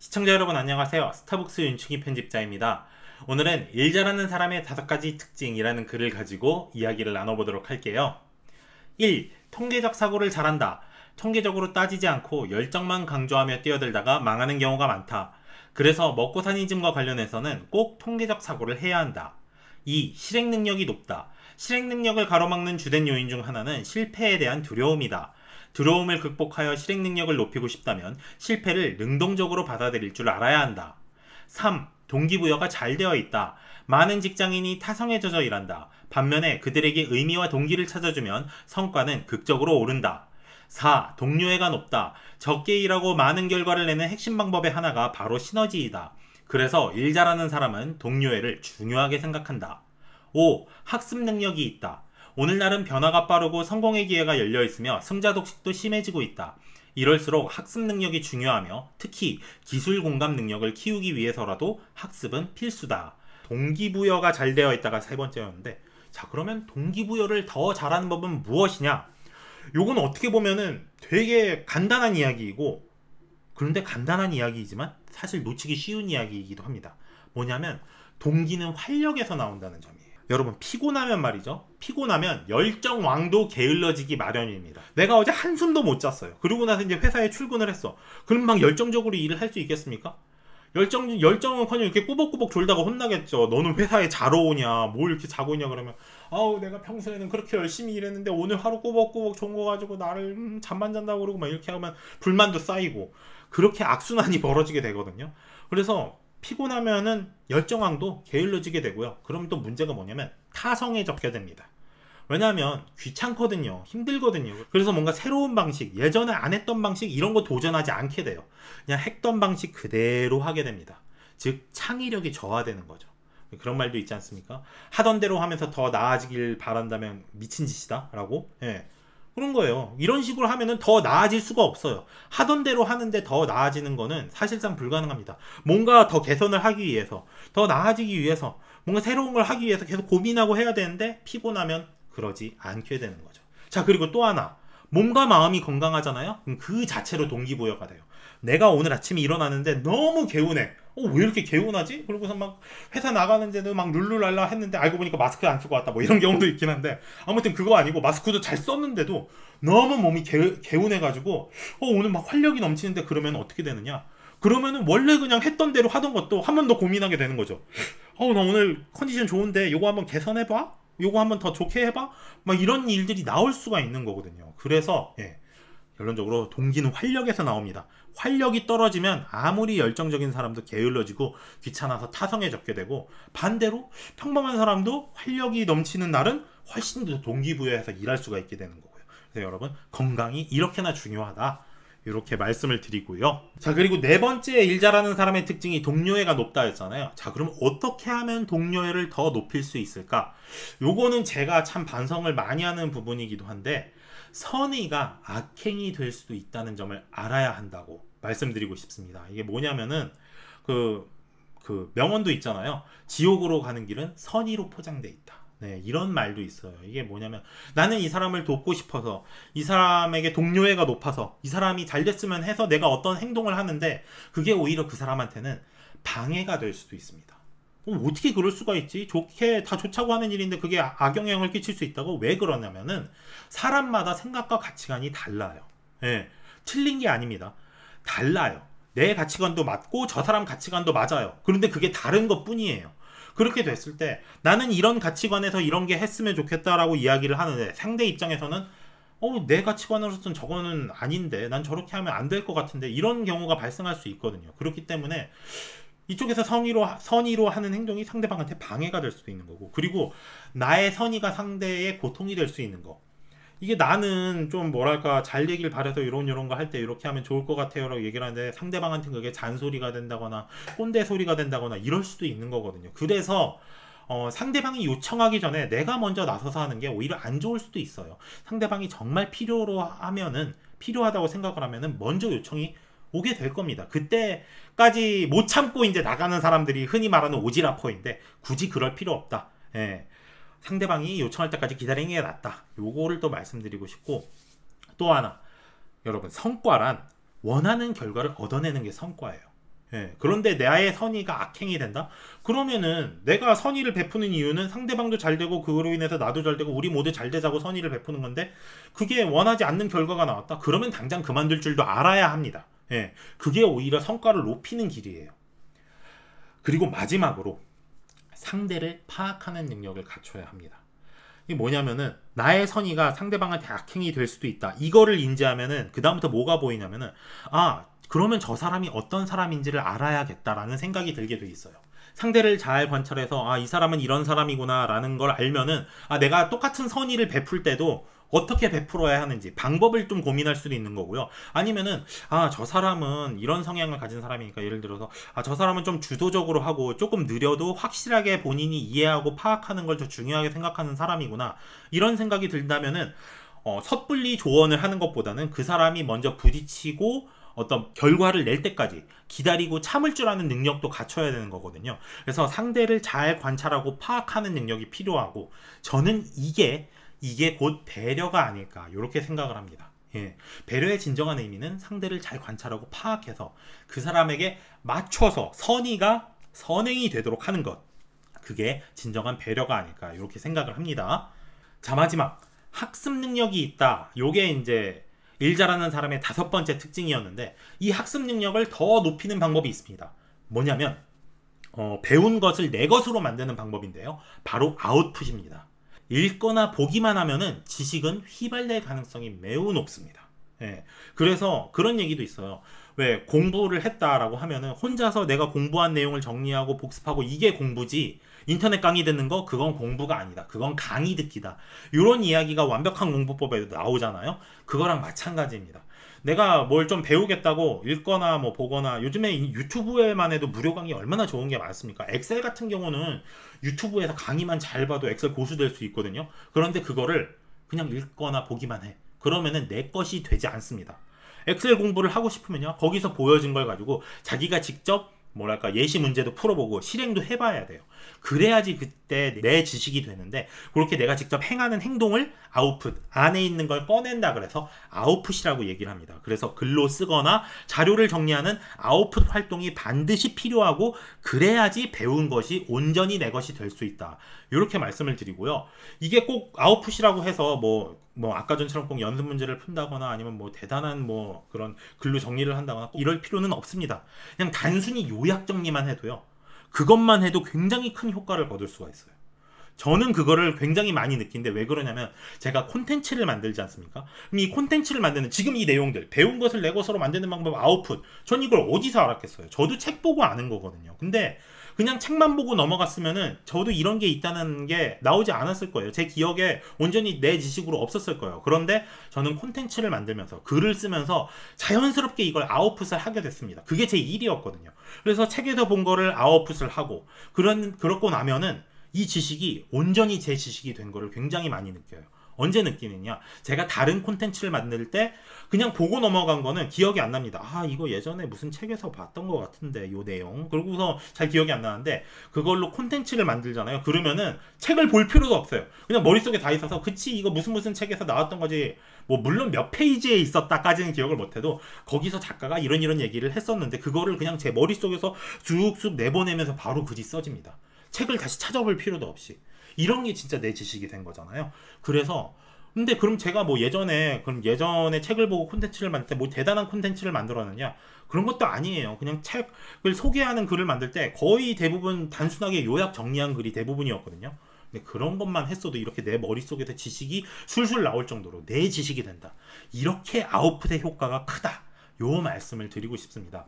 시청자 여러분 안녕하세요. 스타벅스 윤충희 편집자입니다. 오늘은 일 잘하는 사람의 5가지 특징이라는 글을 가지고 이야기를 나눠보도록 할게요. 1. 통계적 사고를 잘한다. 통계적으로 따지지 않고 열정만 강조하며 뛰어들다가 망하는 경우가 많다. 그래서 먹고 사니즘과 관련해서는 꼭 통계적 사고를 해야 한다. 2. 실행 능력이 높다. 실행 능력을 가로막는 주된 요인 중 하나는 실패에 대한 두려움이다. 두려움을 극복하여 실행 능력을 높이고 싶다면 실패를 능동적으로 받아들일 줄 알아야 한다. 3. 동기부여가 잘 되어 있다. 많은 직장인이 타성에 젖어 일한다. 반면에 그들에게 의미와 동기를 찾아주면 성과는 극적으로 오른다. 4. 동료애가 높다. 적게 일하고 많은 결과를 내는 핵심 방법의 하나가 바로 시너지이다. 그래서 일 잘하는 사람은 동료애를 중요하게 생각한다. 5. 학습 능력이 있다. 오늘날은 변화가 빠르고 성공의 기회가 열려있으며 승자독식도 심해지고 있다. 이럴수록 학습 능력이 중요하며 특히 기술 공감 능력을 키우기 위해서라도 학습은 필수다. 동기부여가 잘 되어 있다가 세 번째였는데, 자, 그러면 동기부여를 더 잘하는 법은 무엇이냐? 요건 어떻게 보면은 되게 간단한 이야기이고, 그런데 간단한 이야기이지만 사실 놓치기 쉬운 이야기이기도 합니다. 뭐냐면 동기는 활력에서 나온다는 점이에요. 여러분, 피곤하면 말이죠. 피곤하면 열정왕도 게을러지기 마련입니다. 내가 어제 한숨도 못 잤어요. 그러고 나서 이제 회사에 출근을 했어. 그럼 막 열정적으로 일을 할 수 있겠습니까? 열정은커녕 이렇게 꾸벅꾸벅 졸다가 혼나겠죠. 너는 회사에 자러 오냐, 뭘 이렇게 자고 있냐 그러면, 아우 내가 평소에는 그렇게 열심히 일했는데 오늘 하루 꾸벅꾸벅 좋은 거 가지고 나를 잠만 잔다고 그러고 막 이렇게 하면 불만도 쌓이고, 그렇게 악순환이 벌어지게 되거든요. 그래서 피곤하면은 열정왕도 게을러지게 되고요. 그럼 또 문제가 뭐냐면 타성에 적게 됩니다. 왜냐하면 귀찮거든요. 힘들거든요. 그래서 뭔가 새로운 방식, 예전에 안 했던 방식 이런 거 도전하지 않게 돼요. 그냥 했던 방식 그대로 하게 됩니다. 즉 창의력이 저하되는 거죠. 그런 말도 있지 않습니까? 하던 대로 하면서 더 나아지길 바란다면 미친 짓이다 라고. 그런 거예요. 이런 식으로 하면은 더 나아질 수가 없어요. 하던 대로 하는데 더 나아지는 거는 사실상 불가능합니다. 뭔가 더 개선을 하기 위해서, 더 나아지기 위해서, 뭔가 새로운 걸 하기 위해서 계속 고민하고 해야 되는데 피곤하면 그러지 않게 되는 거죠. 자, 그리고 또 하나, 몸과 마음이 건강하잖아요. 그럼 그 자체로 동기부여가 돼요. 내가 오늘 아침에 일어나는데 너무 개운해. 왜 이렇게 개운하지? 그러고서 막 회사 나가는데도 막 룰루랄라 했는데 알고 보니까 마스크 안 쓰고 왔다. 뭐 이런 경우도 있긴 한데, 아무튼 그거 아니고 마스크도 잘 썼는데도 너무 몸이 개운해가지고 오늘 막 활력이 넘치는데, 그러면 어떻게 되느냐? 그러면은 원래 그냥 했던 대로 하던 것도 한 번 더 고민하게 되는 거죠. 나 오늘 컨디션 좋은데 요거 한번 개선해봐? 요거 한번 더 좋게 해봐? 막 이런 일들이 나올 수가 있는 거거든요. 그래서 결론적으로 동기는 활력에서 나옵니다. 활력이 떨어지면 아무리 열정적인 사람도 게을러지고 귀찮아서 타성에 젖게 되고, 반대로 평범한 사람도 활력이 넘치는 날은 훨씬 더 동기부여해서 일할 수가 있게 되는 거고요. 그래서 여러분, 건강이 이렇게나 중요하다, 이렇게 말씀을 드리고요. 자, 그리고 네 번째 일 잘하는 사람의 특징이 동료애가 높다 했잖아요. 자, 그럼 어떻게 하면 동료애를 더 높일 수 있을까? 요거는 제가 참 반성을 많이 하는 부분이기도 한데, 선의가 악행이 될 수도 있다는 점을 알아야 한다고 말씀드리고 싶습니다. 이게 뭐냐면은 그 명언도 있잖아요. 지옥으로 가는 길은 선의로 포장돼 있다. 이런 말도 있어요. 이게 뭐냐면, 나는 이 사람을 돕고 싶어서, 이 사람에게 동료애가 높아서, 이 사람이 잘 됐으면 해서 내가 어떤 행동을 하는데, 그게 오히려 그 사람한테는 방해가 될 수도 있습니다. 어떻게 그럴 수가 있지? 좋게 다 좋자고 하는 일인데 그게 악영향을 끼칠 수 있다고? 왜 그러냐면은 사람마다 생각과 가치관이 달라요. 틀린 게 아닙니다. 달라요. 내 가치관도 맞고 저 사람 가치관도 맞아요. 그런데 그게 다른 것 뿐이에요. 그렇게 됐을 때 나는 이런 가치관에서 이런 게 했으면 좋겠다라고 이야기를 하는데, 상대 입장에서는 내 가치관으로서는 저거는 아닌데, 난 저렇게 하면 안 될 것 같은데, 이런 경우가 발생할 수 있거든요. 그렇기 때문에 이쪽에서 선의로 하는 행동이 상대방한테 방해가 될 수도 있는 거고, 그리고 나의 선의가 상대의 고통이 될 수 있는 거. 이게 나는 좀 뭐랄까 잘 되길 바래서 이런 거 할 때 이렇게 하면 좋을 것 같아요 라고 얘기를 하는데, 상대방한테 그게 잔소리가 된다거나 꼰대 소리가 된다거나 이럴 수도 있는 거거든요. 그래서 상대방이 요청하기 전에 내가 먼저 나서서 하는 게 오히려 안 좋을 수도 있어요. 상대방이 정말 필요하다고 생각을 하면은 먼저 요청이 오게 될 겁니다. 그때까지 못 참고 이제 나가는 사람들이 흔히 말하는 오지라퍼인데, 굳이 그럴 필요 없다. 상대방이 요청할 때까지 기다리는 게 낫다. 요거를 또 말씀드리고 싶고, 또 하나, 여러분, 성과란 원하는 결과를 얻어내는 게 성과예요. 예, 그런데 나의 선의가 악행이 된다? 그러면은 내가 선의를 베푸는 이유는 상대방도 잘 되고 그거로 인해서 나도 잘 되고 우리 모두 잘 되자고 선의를 베푸는 건데 그게 원하지 않는 결과가 나왔다? 그러면 당장 그만둘 줄도 알아야 합니다. 예, 그게 오히려 성과를 높이는 길이에요. 그리고 마지막으로 상대를 파악하는 능력을 갖춰야 합니다. 이게 뭐냐면은 나의 선의가 상대방한테 악행이 될 수도 있다. 이거를 인지하면은 그 다음부터 뭐가 보이냐면은 그러면 저 사람이 어떤 사람인지를 알아야겠다라는 생각이 들게 돼 있어요. 상대를 잘 관찰해서 이 사람은 이런 사람이구나 라는 걸 알면은 내가 똑같은 선의를 베풀 때도 어떻게 베풀어야 하는지 방법을 좀 고민할 수도 있는 거고요. 아니면은 저 사람은 이런 성향을 가진 사람이니까 예를 들어서 저 사람은 좀 주도적으로 하고 조금 느려도 확실하게 본인이 이해하고 파악하는 걸 더 중요하게 생각하는 사람이구나 이런 생각이 든다면은 섣불리 조언을 하는 것보다는 그 사람이 먼저 부딪히고 어떤 결과를 낼 때까지 기다리고 참을 줄 아는 능력도 갖춰야 되는 거거든요. 그래서 상대를 잘 관찰하고 파악하는 능력이 필요하고 저는 이게 곧 배려가 아닐까 이렇게 생각을 합니다. 예, 배려의 진정한 의미는 상대를 잘 관찰하고 파악해서 그 사람에게 맞춰서 선의가 선행이 되도록 하는 것, 그게 진정한 배려가 아닐까 이렇게 생각을 합니다. 자, 마지막 학습 능력이 있다. 요게 이제 일 잘하는 사람의 5번째 특징이었는데 이 학습 능력을 더 높이는 방법이 있습니다. 뭐냐면 배운 것을 내 것으로 만드는 방법인데요. 바로 아웃풋입니다. 읽거나 보기만 하면은 지식은 휘발될 가능성이 매우 높습니다. 예, 그래서 그런 얘기도 있어요. 왜 공부를 했다라고 하면은 혼자서 내가 공부한 내용을 정리하고 복습하고 이게 공부지, 인터넷 강의 듣는 거 그건 공부가 아니다. 그건 강의 듣기다. 이런 이야기가 완벽한 공부법에도 나오잖아요. 그거랑 마찬가지입니다. 내가 뭘 좀 배우겠다고 읽거나 뭐 보거나, 요즘에 유튜브에만 해도 무료 강의 얼마나 좋은 게 많습니까? 엑셀 같은 경우는 유튜브에서 강의만 잘 봐도 엑셀 고수 될 수 있거든요. 그런데 그거를 그냥 읽거나 보기만 해. 그러면은 내 것이 되지 않습니다. 엑셀 공부를 하고 싶으면요, 거기서 보여진 걸 가지고 자기가 직접 예시 문제도 풀어보고 실행도 해봐야 돼요. 그래야지 그때 내 지식이 되는데, 그렇게 내가 직접 행하는 행동을 아웃풋, 안에 있는 걸 꺼낸다 그래서 아웃풋이라고 얘기를 합니다. 그래서 글로 쓰거나 자료를 정리하는 아웃풋 활동이 반드시 필요하고, 그래야지 배운 것이 온전히 내 것이 될 수 있다. 이렇게 말씀을 드리고요. 이게 꼭 아웃풋이라고 해서 아까 전처럼 꼭 연습 문제를 푼다거나 아니면 대단한 그런 글로 정리를 한다거나 이럴 필요는 없습니다. 그냥 단순히 요약 정리만 해도요, 그것만 해도 굉장히 큰 효과를 거둘 수가 있어요. 저는 그거를 굉장히 많이 느낀데, 왜 그러냐면 제가 콘텐츠를 만들지 않습니까? 그럼 이 콘텐츠를 만드는 지금 이 내용들, 배운 것을 내 것으로 만드는 방법 아웃풋, 전 이걸 어디서 알았겠어요? 저도 책 보고 아는 거거든요. 근데 그냥 책만 보고 넘어갔으면은 저도 이런 게 있다는 게 나오지 않았을 거예요. 제 기억에 온전히 내 지식으로 없었을 거예요. 그런데 저는 콘텐츠를 만들면서, 글을 쓰면서 자연스럽게 이걸 아웃풋을 하게 됐습니다. 그게 제 일이었거든요. 그래서 책에서 본 거를 아웃풋을 하고, 그렇고 나면은 이 지식이 온전히 제 지식이 된 거를 굉장히 많이 느껴요. 언제 느끼느냐? 제가 다른 콘텐츠를 만들 때 그냥 보고 넘어간 거는 기억이 안 납니다. 이거 예전에 무슨 책에서 봤던 것 같은데, 요 내용. 그러고서 잘 기억이 안 나는데, 그걸로 콘텐츠를 만들잖아요. 그러면은 책을 볼 필요도 없어요. 그냥 머릿속에 다 있어서, 그치, 이거 무슨 책에서 나왔던 거지. 물론 몇 페이지에 있었다까지는 기억을 못해도, 거기서 작가가 이런 얘기를 했었는데, 그거를 그냥 제 머릿속에서 쑥쑥 내보내면서 바로 글이 써집니다. 책을 다시 찾아볼 필요도 없이. 이런 게 진짜 내 지식이 된 거잖아요. 그래서 근데 그럼 제가 예전에 책을 보고 콘텐츠를 만들 때 대단한 콘텐츠를 만들었느냐? 그런 것도 아니에요. 그냥 책을 소개하는 글을 만들 때 거의 대부분 단순하게 요약 정리한 글이 대부분이었거든요. 근데 그런 것만 했어도 이렇게 내 머릿속에서 지식이 술술 나올 정도로 내 지식이 된다. 이렇게 아웃풋의 효과가 크다. 요 말씀을 드리고 싶습니다.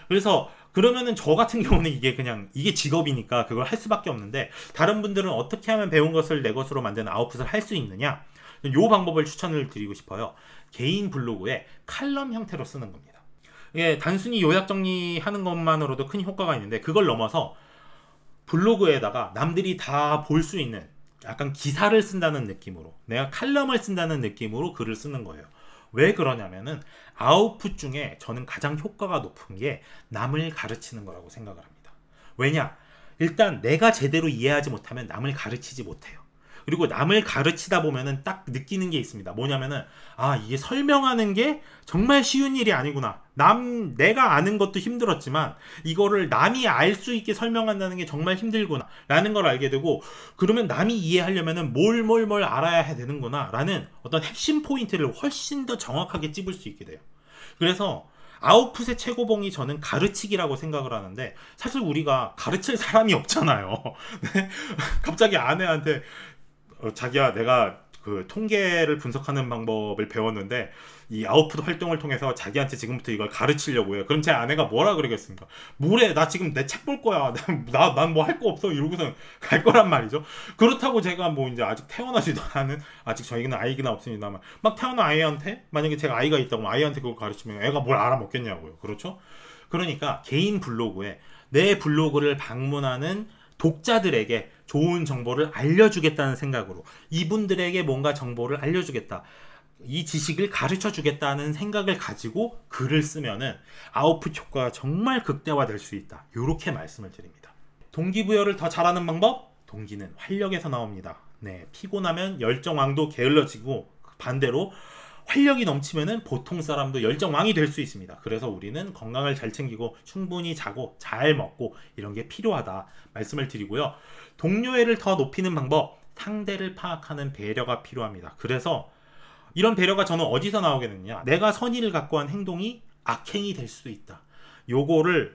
그래서 그러면은 저 같은 경우는 이게 직업이니까 그걸 할 수밖에 없는데, 다른 분들은 어떻게 하면 배운 것을 내 것으로 만드는 아웃풋을 할 수 있느냐? 요 방법을 추천을 드리고 싶어요. 개인 블로그에 칼럼 형태로 쓰는 겁니다. 이게 단순히 요약 정리하는 것만으로도 큰 효과가 있는데, 그걸 넘어서 블로그에다가 남들이 다 볼 수 있는 약간 기사를 쓴다는 느낌으로, 내가 칼럼을 쓴다는 느낌으로 글을 쓰는 거예요. 왜 그러냐면은 아웃풋 중에 저는 가장 효과가 높은 게 남을 가르치는 거라고 생각을 합니다. 왜냐? 일단 내가 제대로 이해하지 못하면 남을 가르치지 못해요. 그리고 남을 가르치다 보면은 딱 느끼는 게 있습니다. 뭐냐면은 이게 설명하는 게 정말 쉬운 일이 아니구나. 내가 아는 것도 힘들었지만 이거를 남이 알 수 있게 설명한다는 게 정말 힘들구나 라는 걸 알게 되고, 그러면 남이 이해하려면은 뭘 알아야 되는구나 라는 어떤 핵심 포인트를 훨씬 더 정확하게 찝을 수 있게 돼요. 그래서 아웃풋의 최고봉이 저는 가르치기라고 생각을 하는데, 사실 우리가 가르칠 사람이 없잖아요. 갑자기 아내한테 자기야, 내가 그 통계를 분석하는 방법을 배웠는데 이 아웃풋 활동을 통해서 자기한테 지금부터 이걸 가르치려고 해요. 그럼 제 아내가 뭐라 그러겠습니까? 뭐래, 나 지금 내 책 볼 거야. 난 뭐 할 거 없어. 이러고서 갈 거란 말이죠. 그렇다고 제가 뭐 이제 아직 태어나지도 않은, 아직 저희는 아이가 없습니다만, 막 태어난 아이한테, 만약에 제가 아이가 있다고 아이한테 그걸 가르치면 애가 뭘 알아먹겠냐고요. 그렇죠? 그러니까 개인 블로그에 내 블로그를 방문하는 독자들에게 좋은 정보를 알려주겠다는 생각으로, 이분들에게 뭔가 정보를 알려주겠다, 이 지식을 가르쳐 주겠다는 생각을 가지고 글을 쓰면은 아웃풋 효과가 정말 극대화될 수 있다, 이렇게 말씀을 드립니다. 동기부여를 더 잘하는 방법? 동기는 활력에서 나옵니다. 피곤하면 열정왕도 게을러지고, 반대로 활력이 넘치면은 보통 사람도 열정왕이 될 수 있습니다. 그래서 우리는 건강을 잘 챙기고 충분히 자고 잘 먹고 이런 게 필요하다 말씀을 드리고요. 동료애를 더 높이는 방법, 상대를 파악하는 배려가 필요합니다. 그래서 이런 배려가 저는 어디서 나오게 되느냐, 내가 선의를 갖고 한 행동이 악행이 될 수도 있다.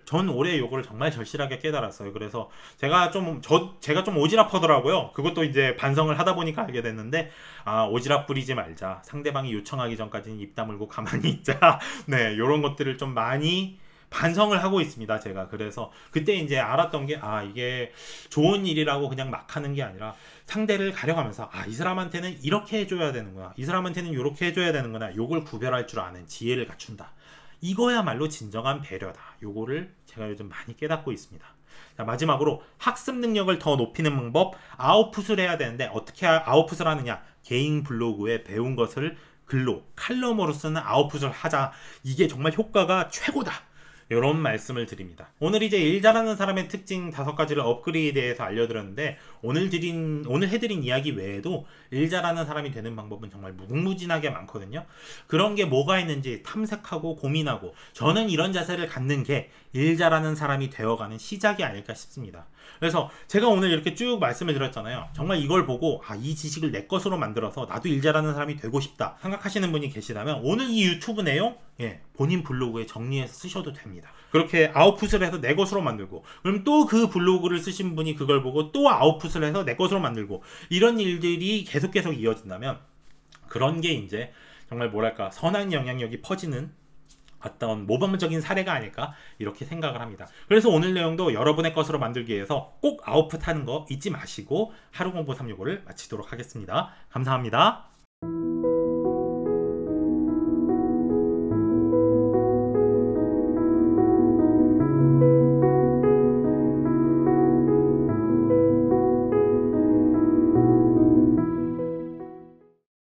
전 올해 요거를 정말 절실하게 깨달았어요. 그래서 제가 좀 오지랖하더라고요. 그것도 이제 반성을 하다 보니까 알게 됐는데, 오지랖 부리지 말자. 상대방이 요청하기 전까지는 입 다물고 가만히 있자. 요런 것들을 좀 많이 반성을 하고 있습니다, 제가. 그래서 그때 이제 알았던 게, 이게 좋은 일이라고 그냥 막 하는 게 아니라 상대를 가려가면서, 이 사람한테는 이렇게 해줘야 되는구나, 이 사람한테는 이렇게 해줘야 되는구나, 요걸 구별할 줄 아는 지혜를 갖춘다. 이거야말로 진정한 배려다. 요거를 제가 요즘 많이 깨닫고 있습니다. 자, 마지막으로 학습 능력을 더 높이는 방법, 아웃풋을 해야 되는데 어떻게 아웃풋을 하느냐, 개인 블로그에 배운 것을 글로, 칼럼으로 쓰는 아웃풋을 하자. 이게 정말 효과가 최고다, 이런 말씀을 드립니다. 오늘 이제 일 잘하는 사람의 특징 5가지를 업그레이드해서 알려드렸는데, 오늘 해드린 이야기 외에도 일 잘하는 사람이 되는 방법은 정말 무궁무진하게 많거든요. 그런 게 뭐가 있는지 탐색하고 고민하고, 저는 이런 자세를 갖는 게 일 잘하는 사람이 되어가는 시작이 아닐까 싶습니다. 그래서 제가 오늘 이렇게 쭉 말씀을 드렸잖아요. 정말 이걸 보고 이 지식을 내 것으로 만들어서 나도 일 잘하는 사람이 되고 싶다 생각하시는 분이 계시다면, 오늘 이 유튜브 내용 본인 블로그에 정리해서 쓰셔도 됩니다. 그렇게 아웃풋을 해서 내 것으로 만들고, 그럼 또 그 블로그를 쓰신 분이 그걸 보고 또 아웃풋을 해서 내 것으로 만들고, 이런 일들이 계속 이어진다면, 그런 게 이제 정말 뭐랄까, 선한 영향력이 퍼지는 어떤 모범적인 사례가 아닐까, 이렇게 생각을 합니다. 그래서 오늘 내용도 여러분의 것으로 만들기 위해서 꼭 아웃풋 하는 거 잊지 마시고 하루 공부 365를 마치도록 하겠습니다. 감사합니다.